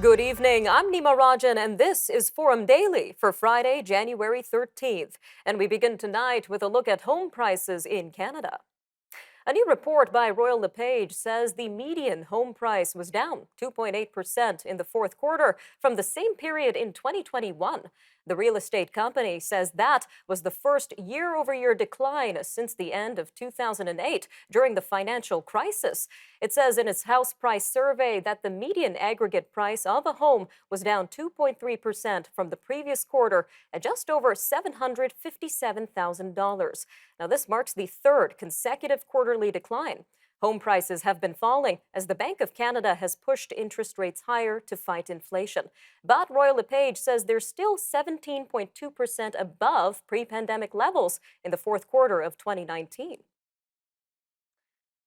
Good evening, I'm Nima Rajan, and this is Forum Daily for Friday, January 13th. And we begin tonight with a look at home prices in Canada. A new report by Royal LePage says the median home price was down 2.8% in the fourth quarter from the same period in 2021. The real estate company says that was the first year-over-year decline since the end of 2008 during the financial crisis. It says in its house price survey that the median aggregate price of a home was down 2.3% from the previous quarter at just over $757,000. Now, this marks the third consecutive quarterly decline. Home prices have been falling as the Bank of Canada has pushed interest rates higher to fight inflation. But Royal LePage says they're still 17.2% above pre-pandemic levels in the fourth quarter of 2019.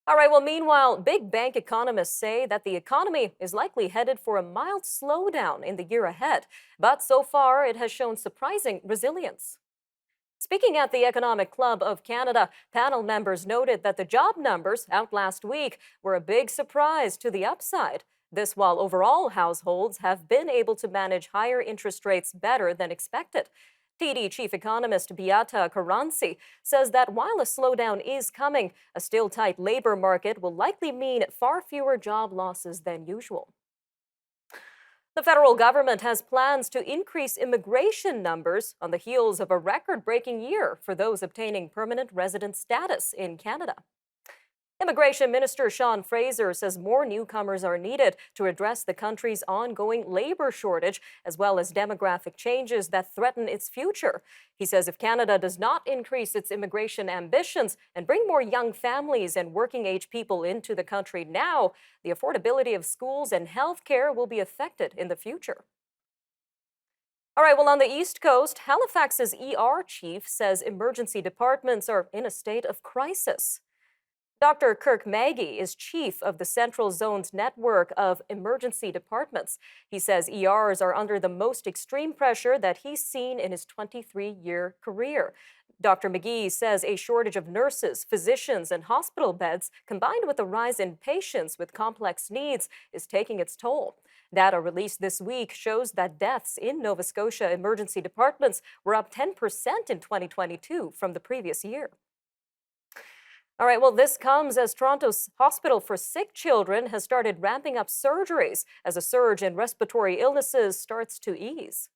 All right, well, meanwhile, big bank economists say that the economy is likely headed for a mild slowdown in the year ahead. But so far, it has shown surprising resilience. Speaking at the Economic Club of Canada, panel members noted that the job numbers out last week were a big surprise to the upside. This while overall households have been able to manage higher interest rates better than expected. TD Chief Economist Beata Karansi says that while a slowdown is coming, a still tight labor market will likely mean far fewer job losses than usual. The federal government has plans to increase immigration numbers on the heels of a record-breaking year for those obtaining permanent resident status in Canada. Immigration Minister Sean Fraser says more newcomers are needed to address the country's ongoing labor shortage, as well as demographic changes that threaten its future. He says if Canada does not increase its immigration ambitions and bring more young families and working-age people into the country now, the affordability of schools and health care will be affected in the future. All right, well, on the East Coast, Halifax's ER chief says emergency departments are in a state of crisis. Dr. Kirk Maggie is chief of the Central Zone's network of emergency departments. He says ERs are under the most extreme pressure that he's seen in his 23-year career. Dr. McGee says a shortage of nurses, physicians, and hospital beds, combined with a rise in patients with complex needs, is taking its toll. Data released this week shows that deaths in Nova Scotia emergency departments were up 10% in 2022 from the previous year. All right, well, this comes as Toronto's Hospital for Sick Children has started ramping up surgeries as a surge in respiratory illnesses starts to ease.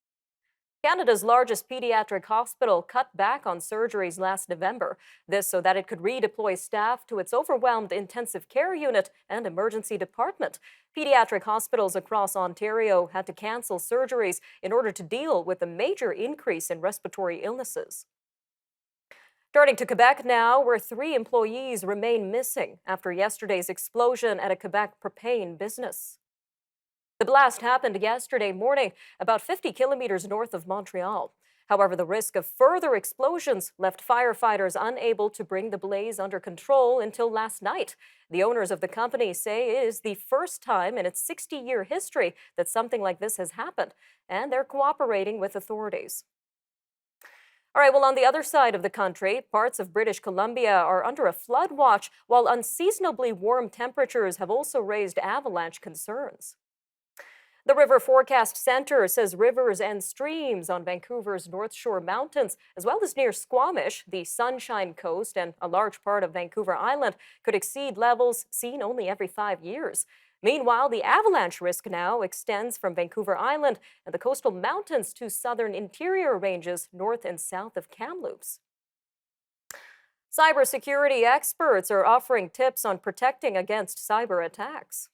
Canada's largest pediatric hospital cut back on surgeries last November, this so that it could redeploy staff to its overwhelmed intensive care unit and emergency department. Pediatric hospitals across Ontario had to cancel surgeries in order to deal with a major increase in respiratory illnesses. Turning to Quebec now, where 3 employees remain missing after yesterday's explosion at a Quebec propane business. The blast happened yesterday morning, about 50 kilometers north of Montreal. However, the risk of further explosions left firefighters unable to bring the blaze under control until last night. The owners of the company say it is the first time in its 60-year history that something like this has happened, and they're cooperating with authorities. All right, well, on the other side of the country, parts of British Columbia are under a flood watch, while unseasonably warm temperatures have also raised avalanche concerns. The River Forecast Center says rivers and streams on Vancouver's North Shore Mountains, as well as near Squamish, the Sunshine Coast, and a large part of Vancouver Island, could exceed levels seen only every 5 years. Meanwhile, the avalanche risk now extends from Vancouver Island and the coastal mountains to southern interior ranges north and south of Kamloops. Cybersecurity experts are offering tips on protecting against cyber attacks.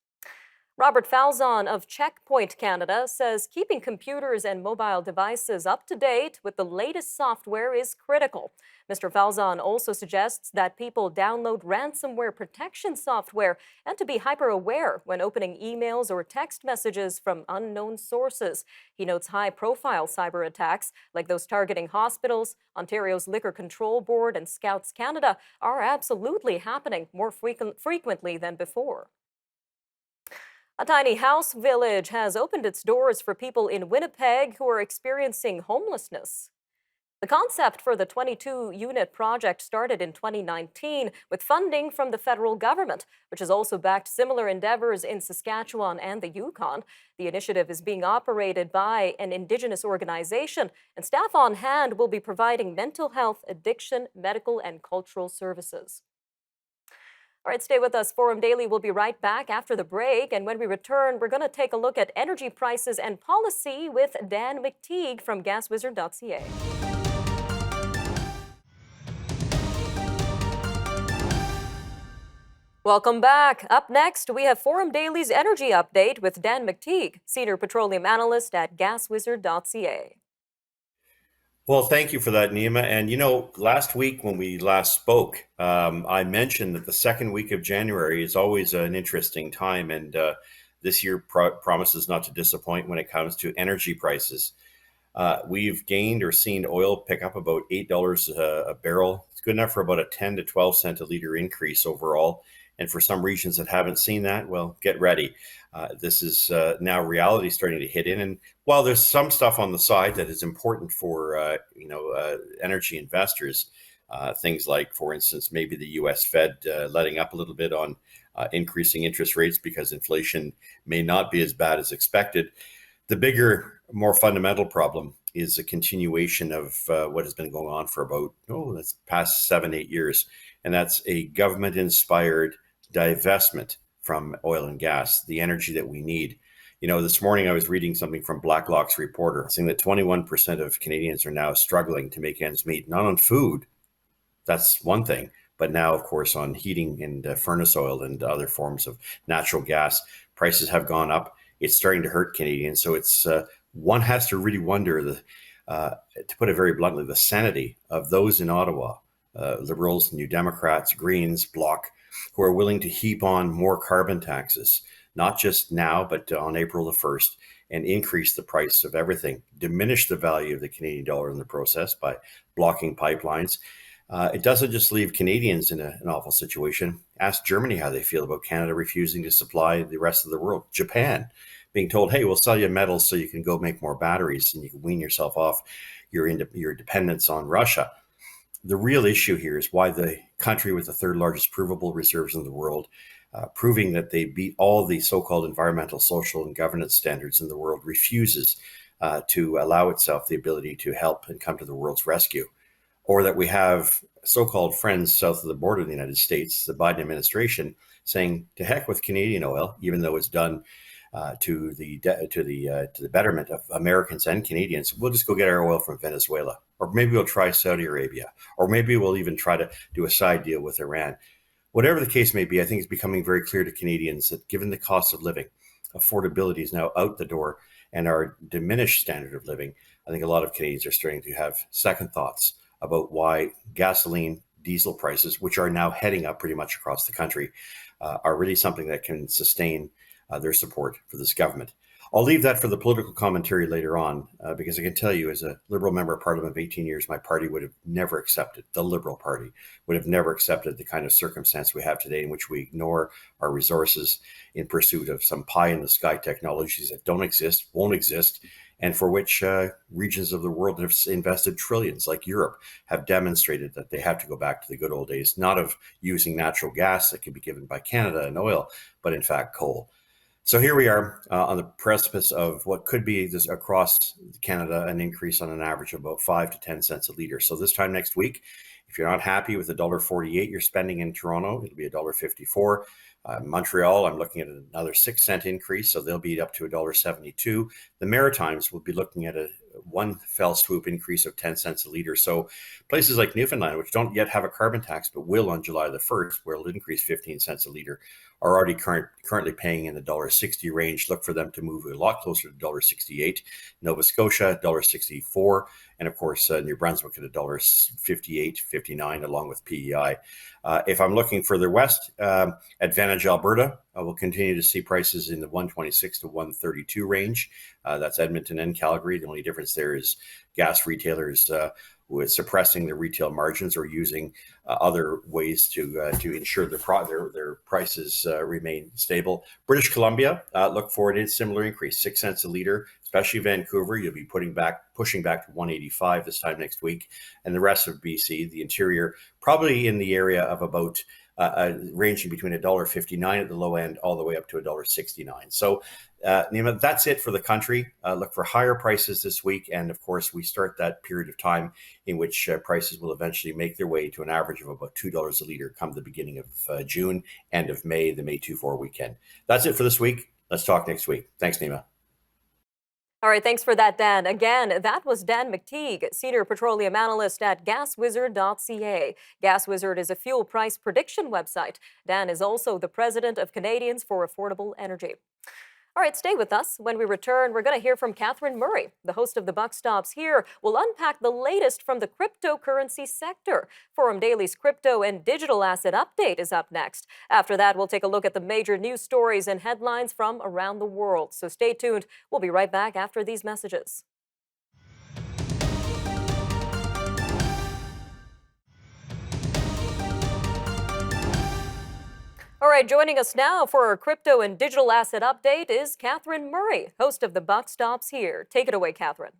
Robert Falzon of Checkpoint Canada says keeping computers and mobile devices up to date with the latest software is critical. Mr. Falzon also suggests that people download ransomware protection software and to be hyper-aware when opening emails or text messages from unknown sources. He notes high-profile cyber attacks, like those targeting hospitals, Ontario's Liquor Control Board, and Scouts Canada, are absolutely happening more frequently than before. A tiny house village has opened its doors for people in Winnipeg who are experiencing homelessness. The concept for the 22-unit project started in 2019 with funding from the federal government, which has also backed similar endeavors in Saskatchewan and the Yukon. The initiative is being operated by an Indigenous organization, and staff on hand will be providing mental health, addiction, medical, and cultural services. All right, stay with us. Forum Daily will be right back after the break. And when we return, we're going to take a look at energy prices and policy with Dan McTeague from GasWizard.ca. Welcome back. Up next, we have Forum Daily's energy update with Dan McTeague, Senior Petroleum Analyst at GasWizard.ca. Well, thank you for that, Nima. And last week when we last spoke, I mentioned that the second week of January is always an interesting time, and this year promises not to disappoint when it comes to energy prices. We've gained or seen oil pick up about $8 a barrel. It's good enough for about a 10 to 12 cent a liter increase overall. And for some regions that haven't seen that, well, get ready. This is now reality starting to hit in. And while there's some stuff on the side that is important for energy investors, things like, for instance, maybe the U.S. Fed letting up a little bit on increasing interest rates because inflation may not be as bad as expected. The bigger, more fundamental problem is a continuation of what has been going on for about, that's past 7-8 years. And that's a government-inspired divestment from oil and gas, the energy that we need. This morning I was reading something from Blacklock's reporter saying that 21% of Canadians are now struggling to make ends meet, not on food, that's one thing, but now, of course, on heating and furnace oil and other forms of natural gas. Prices have gone up. It's starting to hurt Canadians. So it's one has to really wonder, to put it very bluntly, the sanity of those in Ottawa, Liberals, New Democrats, Greens, Bloc, who are willing to heap on more carbon taxes, not just now, but on April the 1st, and increase the price of everything, diminish the value of the Canadian dollar in the process by blocking pipelines. It doesn't just leave Canadians in an awful situation. Ask Germany how they feel about Canada refusing to supply the rest of the world. Japan being told, hey, we'll sell you metals so you can go make more batteries and you can wean yourself off your dependence on Russia. The real issue here is why the country with the third largest provable reserves in the world, proving that they beat all the so-called environmental, social, and governance standards in the world, refuses to allow itself the ability to help and come to the world's rescue. Or that we have so-called friends south of the border of the United States, the Biden administration, saying to heck with Canadian oil, even though it's done to the betterment of Americans and Canadians. We'll just go get our oil from Venezuela, or maybe we'll try Saudi Arabia, or maybe we'll even try to do a side deal with Iran. Whatever the case may be, I think it's becoming very clear to Canadians that given the cost of living, affordability is now out the door, and our diminished standard of living, I think a lot of Canadians are starting to have second thoughts about why gasoline, diesel prices, which are now heading up pretty much across the country, are really something that can sustain their support for this government. I'll leave that for the political commentary later on, because I can tell you, as a Liberal member of Parliament of 18 years, my party would have never accepted, the Liberal Party would have never accepted the kind of circumstance we have today in which we ignore our resources in pursuit of some pie-in-the-sky technologies that don't exist, won't exist, and for which regions of the world that have invested trillions, like Europe, have demonstrated that they have to go back to the good old days, not of using natural gas that can be given by Canada and oil, but in fact coal. So here we are on the precipice of what could be this across Canada, an increase on an average of about 5 to 10 cents a liter. So this time next week, if you're not happy with the $1.48 you're spending in Toronto, it'll be $1.54. Montreal, I'm looking at another 6 cent increase, so they'll be up to $1.72. The Maritimes will be looking at a one fell swoop increase of 10 cents a liter. So places like Newfoundland, which don't yet have a carbon tax, but will on July the 1st, where it'll increase 15 cents a liter, are already currently paying in the $1.60 range. Look for them to move a lot closer to $1.68. Nova Scotia, $1.64. And of course, New Brunswick at $1.58, 59, along with PEI. If I'm looking further west, Advantage Alberta will continue to see prices in the 126 to 132 range. That's Edmonton and Calgary. The only difference there is gas retailers with suppressing the retail margins or using other ways to ensure their prices remain stable. British Columbia, look forward to a similar increase, 6 cents a liter, especially Vancouver. You'll be pushing back to 185 this time next week. And the rest of BC, the interior, probably in the area of about ranging between $1.59 at the low end all the way up to $1.69. So, Nima, that's it for the country. Look for higher prices this week. And of course, we start that period of time in which prices will eventually make their way to an average of about $2 a liter come the beginning of June, end of May, the May 2-4 weekend. That's it for this week. Let's talk next week. Thanks, Nima. All right, thanks for that, Dan. Again, that was Dan McTeague, Senior Petroleum Analyst at GasWizard.ca. GasWizard is a fuel price prediction website. Dan is also the president of Canadians for Affordable Energy. All right, stay with us. When we return, we're going to hear from Catherine Murray, the host of The Buck Stops Here. We'll unpack the latest from the cryptocurrency sector. Forum Daily's crypto and digital asset update is up next. After that, we'll take a look at the major news stories and headlines from around the world. So stay tuned. We'll be right back after these messages. All right, joining us now for our crypto and digital asset update is Catherine Murray, host of The Buck Stops Here. Take it away, Catherine.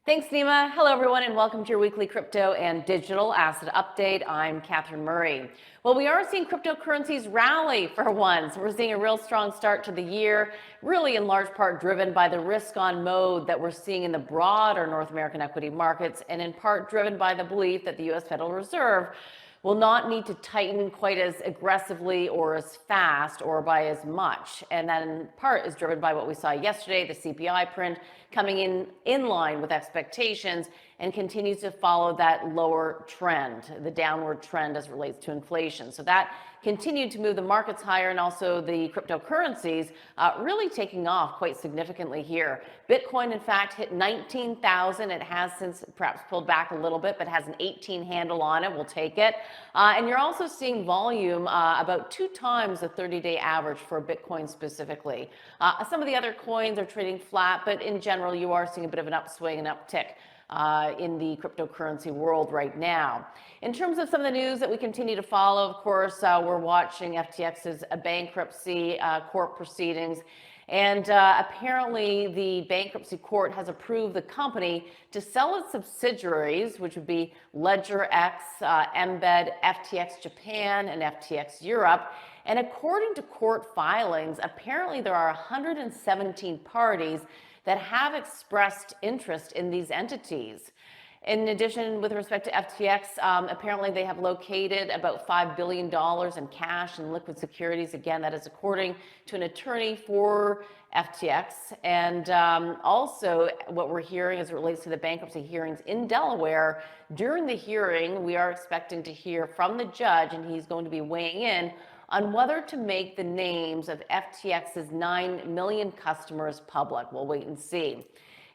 Thanks, Nima. Hello, everyone, and welcome to your weekly crypto and digital asset update. I'm Catherine Murray. Well, we are seeing cryptocurrencies rally for once. We're seeing a real strong start to the year, really in large part driven by the risk-on mode that we're seeing in the broader North American equity markets, and in part driven by the belief that the U.S. Federal Reserve will not need to tighten quite as aggressively or as fast or by as much. And that in part is driven by what we saw yesterday, the CPI print coming in line with expectations and continues to follow that lower trend, the downward trend as it relates to inflation. So that continued to move the markets higher, and also the cryptocurrencies really taking off quite significantly here. Bitcoin, in fact, hit 19,000. It has since perhaps pulled back a little bit, but has an 18 handle on it. We'll take it. And you're also seeing volume about 2 times the 30-day average for Bitcoin specifically. Some of the other coins are trading flat, but in general, you are seeing a bit of an upswing and uptick in the cryptocurrency world right now. In terms of some of the news that we continue to follow, of course, we're watching FTX's bankruptcy court proceedings. And apparently the bankruptcy court has approved the company to sell its subsidiaries, which would be LedgerX, Embed, FTX Japan, and FTX Europe. And according to court filings, apparently there are 117 parties that have expressed interest in these entities. In addition, with respect to FTX, apparently they have located about $5 billion in cash and liquid securities. Again, that is according to an attorney for FTX. And also what we're hearing as it relates to the bankruptcy hearings in Delaware, during the hearing, we are expecting to hear from the judge, and he's going to be weighing in on whether to make the names of FTX's 9 million customers public. We'll wait and see.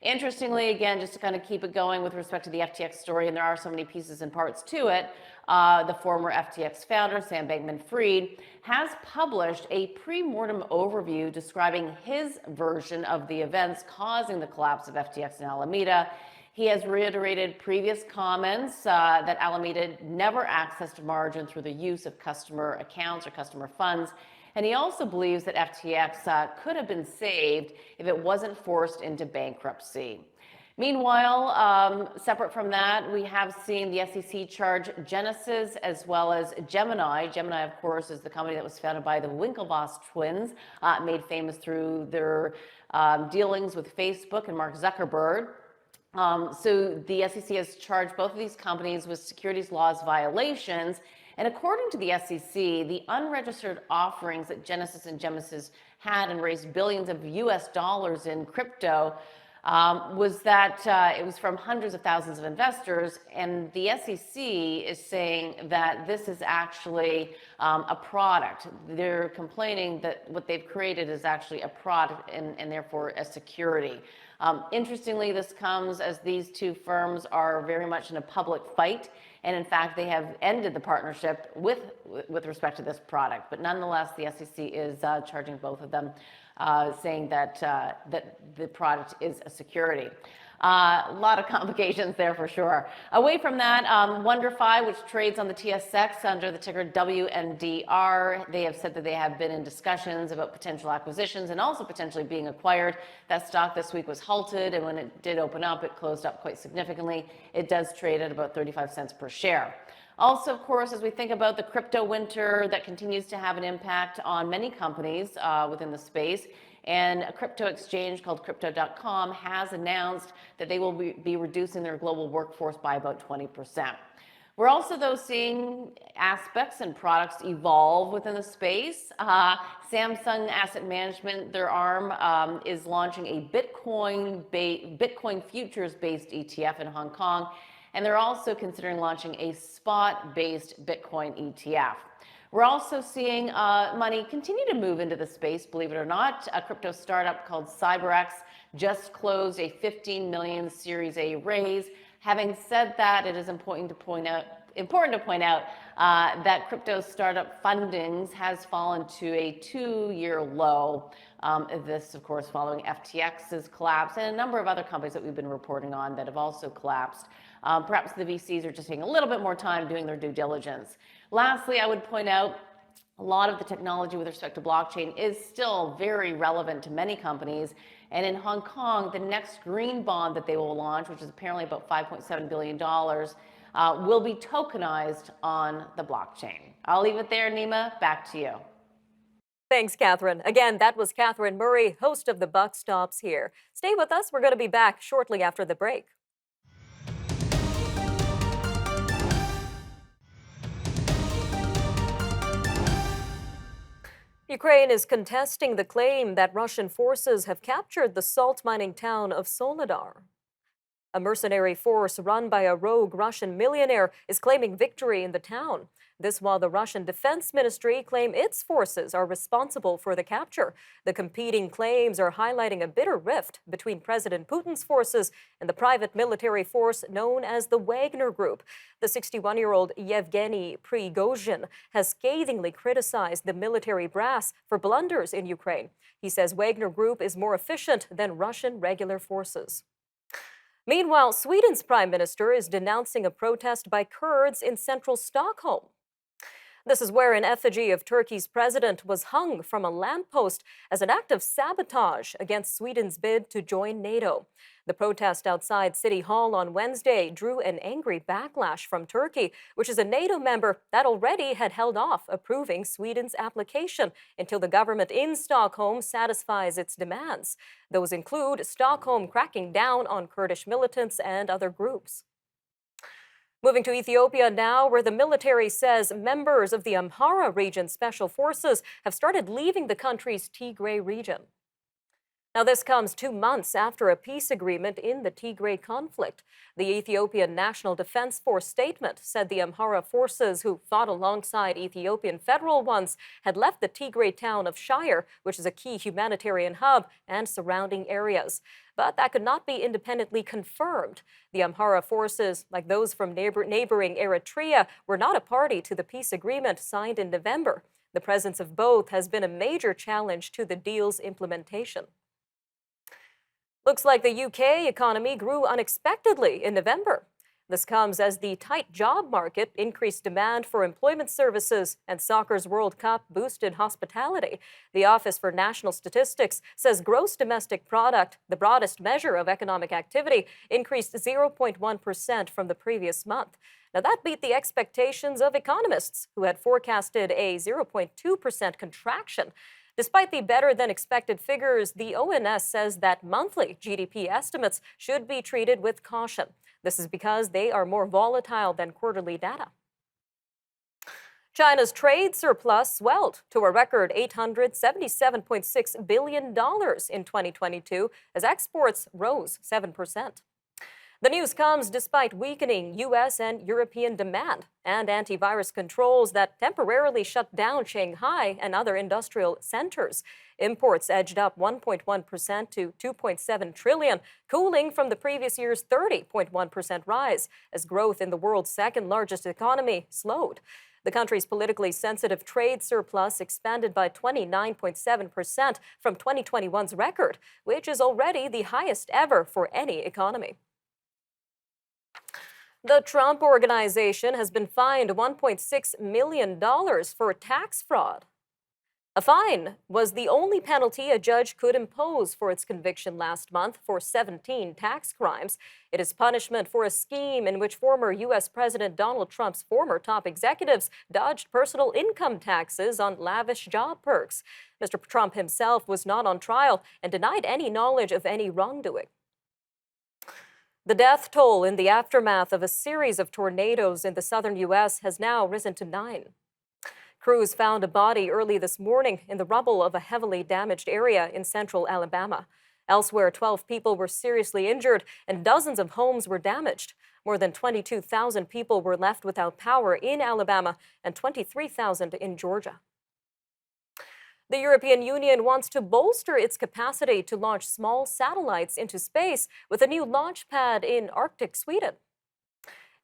Interestingly, again, just to kind of keep it going with respect to the FTX story, and there are so many pieces and parts to it, the former FTX founder, Sam Bankman-Fried, has published a pre-mortem overview describing his version of the events causing the collapse of FTX in Alameda. He has reiterated previous comments that Alameda never accessed margin through the use of customer accounts or customer funds. And he also believes that FTX could have been saved if it wasn't forced into bankruptcy. Meanwhile, separate from that, we have seen the SEC charge Genesis as well as Gemini. Gemini, of course, is the company that was founded by the Winklevoss twins, made famous through their dealings with Facebook and Mark Zuckerberg. So the SEC has charged both of these companies with securities laws violations. And according to the SEC, the unregistered offerings that Genesis and Genesis had and raised billions of US dollars in crypto was that it was from hundreds of thousands of investors. And the SEC is saying that this is actually a product. They're complaining that what they've created is actually a product and therefore a security. Interestingly, this comes as these two firms are very much in a public fight. And in fact, they have ended the partnership with respect to this product. But nonetheless, the SEC is charging both of them, saying that that the product is a security. A lot of complications there for sure. Away from that, WonderFi, which trades on the TSX under the ticker WNDR, they have said that they have been in discussions about potential acquisitions and also potentially being acquired. That stock this week was halted, and when it did open up, it closed up quite significantly. It does trade at about 35 cents per share. Also, of course, as we think about the crypto winter that continues to have an impact on many companies within the space, and a crypto exchange called Crypto.com has announced that they will be reducing their global workforce by about 20%. We're also, though, seeing aspects and products evolve within the space. Samsung Asset Management, their arm, is launching a Bitcoin futures-based ETF in Hong Kong, and they're also considering launching a spot-based Bitcoin ETF. We're also seeing money continue to move into the space, believe it or not. A crypto startup called CyberX just closed a $15 million Series A raise. Having said that, it is important to point out that crypto startup fundings has fallen to a 2-year low. This, of course, following FTX's collapse and a number of other companies that we've been reporting on that have also collapsed. Perhaps the VCs are just taking a little bit more time doing their due diligence. Lastly, I would point out a lot of the technology with respect to blockchain is still very relevant to many companies. And in Hong Kong, the next green bond that they will launch, which is apparently about $5.7 billion, will be tokenized on the blockchain. I'll leave it there, Nima. Back to you. Thanks, Catherine. Again, that was Catherine Murray, host of The Buck Stops Here. Stay with us. We're going to be back shortly after the break. Ukraine is contesting the claim that Russian forces have captured the salt mining town of Soledar. A mercenary force run by a rogue Russian millionaire is claiming victory in the town. This while the Russian Defense Ministry claim its forces are responsible for the capture. The competing claims are highlighting a bitter rift between President Putin's forces and the private military force known as the Wagner Group. The 61-year-old Yevgeny Prigozhin has scathingly criticized the military brass for blunders in Ukraine. He says Wagner Group is more efficient than Russian regular forces. Meanwhile, Sweden's prime minister is denouncing a protest by Kurds in central Stockholm. This is where an effigy of Turkey's president was hung from a lamppost as an act of sabotage against Sweden's bid to join NATO. The protest outside City Hall on Wednesday drew an angry backlash from Turkey, which is a NATO member that already had held off approving Sweden's application until the government in Stockholm satisfies its demands. Those include Stockholm cracking down on Kurdish militants and other groups. Moving to Ethiopia now, where the military says members of the Amhara region special forces have started leaving the country's Tigray region. Now, this comes 2 months after a peace agreement in the Tigray conflict. The Ethiopian National Defense Force statement said the Amhara forces who fought alongside Ethiopian federal ones had left the Tigray town of Shire, which is a key humanitarian hub, and surrounding areas. But that could not be independently confirmed. The Amhara forces, like those from neighboring Eritrea, were not a party to the peace agreement signed in November. The presence of both has been a major challenge to the deal's implementation. Looks like the UK economy grew unexpectedly in November. This comes as the tight job market increased demand for employment services and soccer's World Cup boosted hospitality. The Office for National Statistics says gross domestic product, the broadest measure of economic activity, increased 0.1% from the previous month. Now, that beat the expectations of economists who had forecasted a 0.2% contraction. Despite the better-than-expected figures, the ONS says that monthly GDP estimates should be treated with caution. This is because they are more volatile than quarterly data. China's trade surplus swelled to a record $877.6 billion in 2022 as exports rose 7%. The news comes despite weakening U.S. and European demand and antivirus controls that temporarily shut down Shanghai and other industrial centers. Imports edged up 1.1% to $2.7 trillion, cooling from the previous year's 30.1% rise as growth in the world's second largest economy slowed. The country's politically sensitive trade surplus expanded by 29.7% from 2021's record, which is already the highest ever for any economy. The Trump Organization has been fined $1.6 million for tax fraud. A fine was the only penalty a judge could impose for its conviction last month for 17 tax crimes. It is punishment for a scheme in which former U.S. President Donald Trump's former top executives dodged personal income taxes on lavish job perks. Mr. Trump himself was not on trial and denied any knowledge of any wrongdoing. The death toll in the aftermath of a series of tornadoes in the southern U.S. has now risen to 9. Crews found a body early this morning in the rubble of a heavily damaged area in central Alabama. Elsewhere, 12 people were seriously injured and dozens of homes were damaged. More than 22,000 people were left without power in Alabama and 23,000 in Georgia. The European Union wants to bolster its capacity to launch small satellites into space with a new launch pad in Arctic Sweden.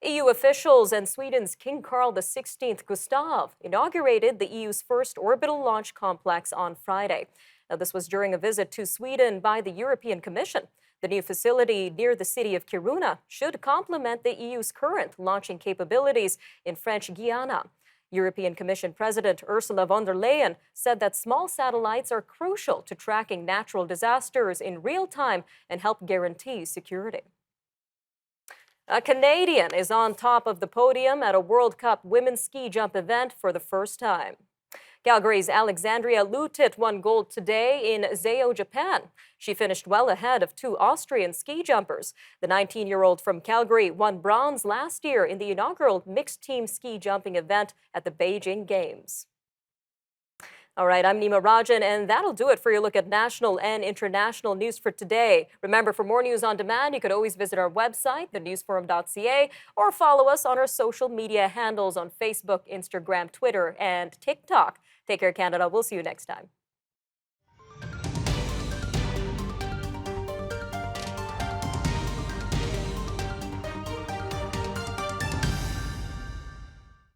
EU officials and Sweden's King Carl XVI Gustav inaugurated the EU's first orbital launch complex on Friday. Now, this was during a visit to Sweden by the European Commission. The new facility near the city of Kiruna should complement the EU's current launching capabilities in French Guiana. European Commission President Ursula von der Leyen said that small satellites are crucial to tracking natural disasters in real time and help guarantee security. A Canadian is on top of the podium at a World Cup women's ski jump event for the first time. Calgary's Alexandria Lutit won gold today in Zeio, Japan. She finished well ahead of 2 Austrian ski jumpers. The 19-year-old from Calgary won bronze last year in the inaugural mixed team ski jumping event at the Beijing Games. All right, I'm Nima Rajan, and that'll do it for your look at national and international news for today. Remember, for more news on demand, you could always visit our website, thenewsforum.ca, or follow us on our social media handles on Facebook, Instagram, Twitter, and TikTok. Take care, Canada. We'll see you next time.